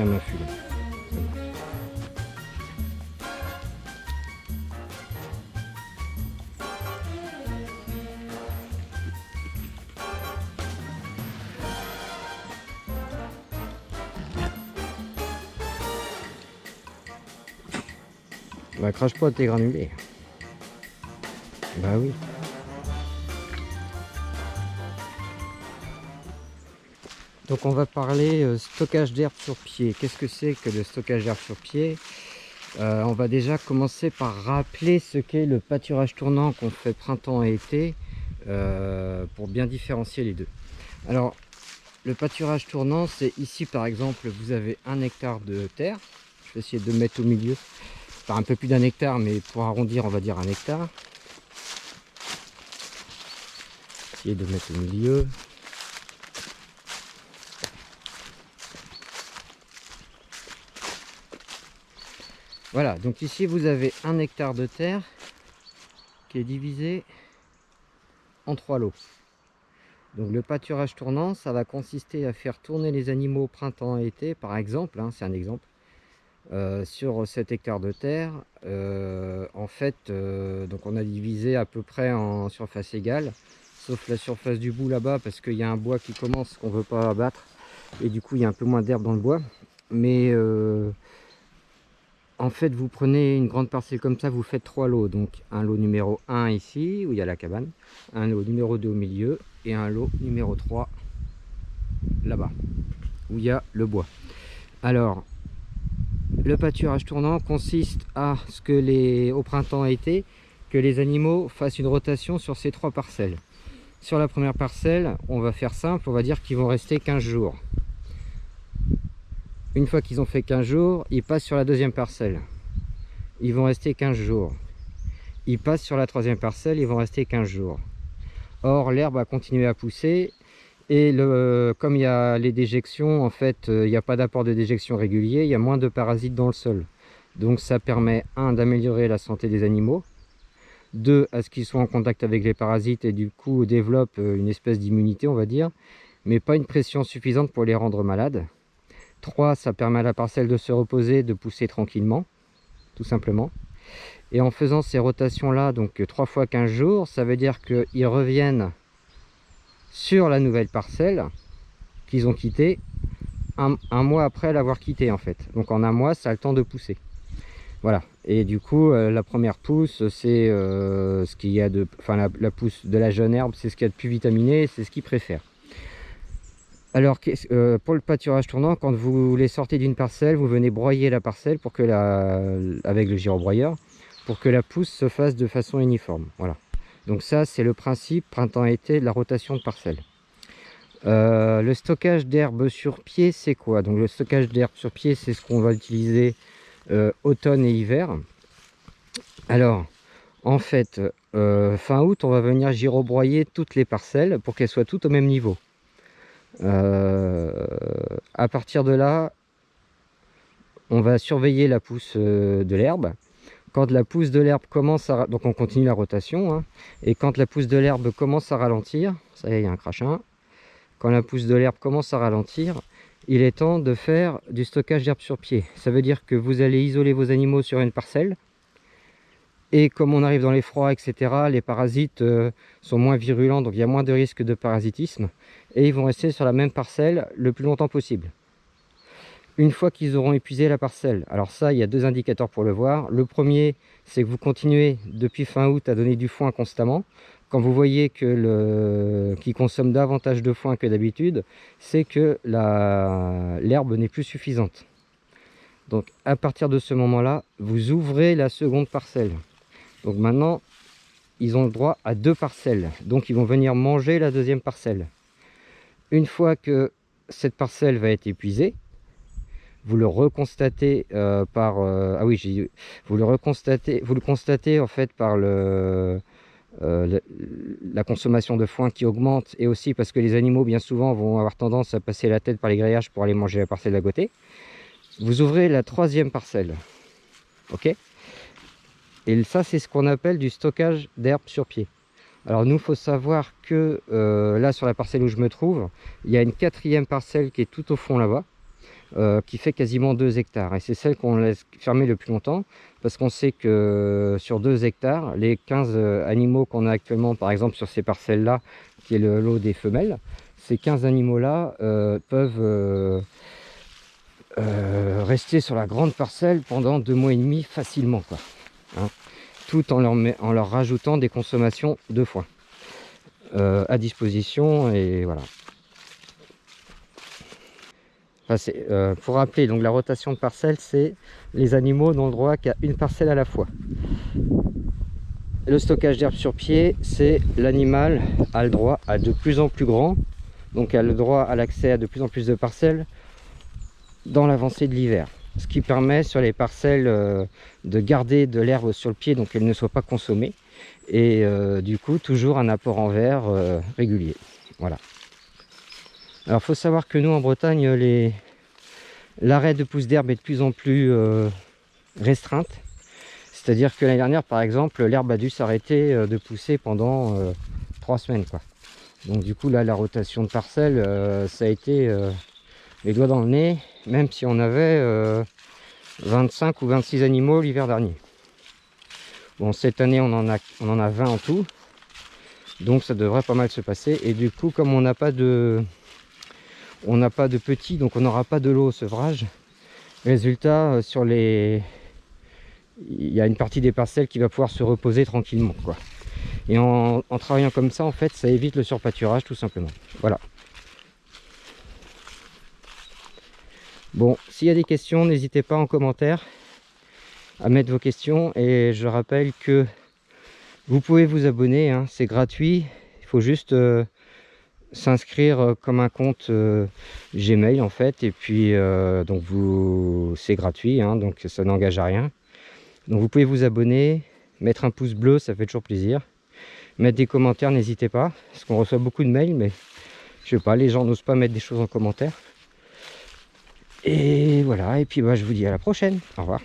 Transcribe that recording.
à m'infumer. Bah crache pas tes granulés. Bah oui. Donc on va parler stockage d'herbe sur pied. Qu'est-ce que c'est que le stockage d'herbe sur pied? On va déjà commencer par rappeler ce qu'est le pâturage tournant qu'on fait printemps et été pour bien différencier les deux. Alors le pâturage tournant, c'est ici par exemple, vous avez 1 hectare de terre. Je vais essayer de mettre au milieu. Enfin, un peu plus d'1 hectare, mais pour arrondir, on va dire 1 hectare. Essayer de mettre au milieu. Voilà, donc ici vous avez 1 hectare de terre qui est divisé en 3 lots. Donc le pâturage tournant, ça va consister à faire tourner les animaux printemps et été, par exemple, hein, c'est un exemple, sur 7 hectares de terre. En fait, donc on a divisé à peu près en surface égale, sauf la surface du bout là-bas, parce qu'il y a un bois qui commence qu'on ne veut pas abattre, et du coup il y a un peu moins d'herbe dans le bois. Mais en fait, vous prenez une grande parcelle comme ça, vous faites 3 lots. Donc un lot numéro 1 ici, où il y a la cabane, un lot numéro 2 au milieu, et un lot numéro 3 là-bas, où il y a le bois. Alors, le pâturage tournant consiste à ce que au printemps et été, que les animaux fassent une rotation sur ces 3 parcelles. Sur la première parcelle, on va faire simple, on va dire qu'ils vont rester 15 jours. Une fois qu'ils ont fait 15 jours, ils passent sur la deuxième parcelle. Ils vont rester 15 jours. Ils passent sur la troisième parcelle, ils vont rester 15 jours. Or, l'herbe a continué à pousser et comme il y a les déjections, en fait, il n'y a pas d'apport de déjection régulier, il y a moins de parasites dans le sol. Donc ça permet, 1, d'améliorer la santé des animaux, 2, à ce qu'ils soient en contact avec les parasites et du coup développent une espèce d'immunité, on va dire, mais pas une pression suffisante pour les rendre malades. 3, ça permet à la parcelle de se reposer, de pousser tranquillement, tout simplement. Et en faisant ces rotations-là, donc 3 fois 15 jours, ça veut dire qu'ils reviennent sur la nouvelle parcelle qu'ils ont quittée un mois après l'avoir quittée en fait. Donc en un mois, ça a le temps de pousser. Voilà. Et du coup, la première pousse, c'est ce qu'il y a de... Enfin, la pousse de la jeune herbe, c'est ce qu'il y a de plus vitaminé, c'est ce qu'ils préfèrent. Alors, pour le pâturage tournant, quand vous les sortez d'une parcelle, vous venez broyer la parcelle pour que avec le gyrobroyeur, pour que la pousse se fasse de façon uniforme. Voilà. Donc ça, c'est le principe printemps-été de la rotation de parcelle. Le stockage d'herbe sur pied, c'est quoi? Donc le stockage d'herbe sur pied, c'est ce qu'on va utiliser automne et hiver. Alors, en fait, fin août, on va venir gyrobroyer toutes les parcelles pour qu'elles soient toutes au même niveau. À partir de là, on va surveiller la pousse de l'herbe. Quand la pousse de l'herbe commence à... Donc on continue la rotation, hein, et quand la pousse de l'herbe commence à ralentir, ça y est, il y a un crachin. Quand la pousse de l'herbe commence à ralentir, il est temps de faire du stockage d'herbe sur pied. Ça veut dire que vous allez isoler vos animaux sur une parcelle. Et comme on arrive dans les froids, etc., les parasites sont moins virulents, donc il y a moins de risque de parasitisme. Et ils vont rester sur la même parcelle le plus longtemps possible. Une fois qu'ils auront épuisé la parcelle, alors ça, il y a 2 indicateurs pour le voir. Le premier, c'est que vous continuez depuis fin août à donner du foin constamment. Quand vous voyez que qu'ils consomment davantage de foin que d'habitude, c'est que l'herbe n'est plus suffisante. Donc à partir de ce moment-là, vous ouvrez la seconde parcelle. Donc maintenant, ils ont le droit à 2 parcelles. Donc ils vont venir manger la deuxième parcelle. Une fois que cette parcelle va être épuisée, vous le reconstatez vous le constatez en fait par la consommation de foin qui augmente, et aussi parce que les animaux bien souvent vont avoir tendance à passer la tête par les grillages pour aller manger la parcelle d'à côté. Vous ouvrez la 3e parcelle, ok? Et ça, c'est ce qu'on appelle du stockage d'herbe sur pied. Alors nous, il faut savoir que là, sur la parcelle où je me trouve, il y a une 4e parcelle qui est tout au fond là-bas. qui fait quasiment 2 hectares. Et c'est celle qu'on laisse fermer le plus longtemps, parce qu'on sait que sur 2 hectares, les 15 animaux qu'on a actuellement, par exemple sur ces parcelles-là, qui est le lot des femelles, ces 15 animaux-là peuvent rester sur la grande parcelle pendant 2 mois et demi facilement, quoi. Hein, tout en leur rajoutant des consommations de foin à disposition, et voilà. Enfin, pour rappeler, donc la rotation de parcelle, c'est les animaux n'ont le droit qu'à une parcelle à la fois. Le stockage d'herbe sur pied, c'est l'animal a le droit à de plus en plus grand, donc a le droit à l'accès à de plus en plus de parcelles dans l'avancée de l'hiver. Ce qui permet sur les parcelles de garder de l'herbe sur le pied, donc qu'elle ne soit pas consommée, et du coup toujours un apport en verre régulier. Voilà. Alors il faut savoir que nous en Bretagne, l'arrêt de pousse d'herbe est de plus en plus restreinte. C'est-à-dire que l'année dernière, par exemple, l'herbe a dû s'arrêter de pousser pendant 3 semaines, quoi. Donc du coup là, la rotation de parcelles, ça a été les doigts dans le nez, même si on avait 25 ou 26 animaux l'hiver dernier. Bon, cette année on en a 20 en tout, donc ça devrait pas mal se passer. Et du coup, comme on n'a pas de petits, donc on n'aura pas de lot au sevrage. Résultat, il y a une partie des parcelles qui va pouvoir se reposer tranquillement, quoi. Et en travaillant comme ça, en fait, ça évite le surpâturage, tout simplement. Voilà. Bon, s'il y a des questions, n'hésitez pas en commentaire à mettre vos questions. Et je rappelle que vous pouvez vous abonner, hein, c'est gratuit. Il faut juste s'inscrire comme un compte Gmail, en fait. Et puis, donc c'est gratuit, hein, donc ça n'engage à rien. Donc vous pouvez vous abonner, mettre un pouce bleu, ça fait toujours plaisir. Mettre des commentaires, n'hésitez pas, parce qu'on reçoit beaucoup de mails, mais je sais pas, les gens n'osent pas mettre des choses en commentaire. Et voilà, et puis bah, je vous dis à la prochaine. Au revoir.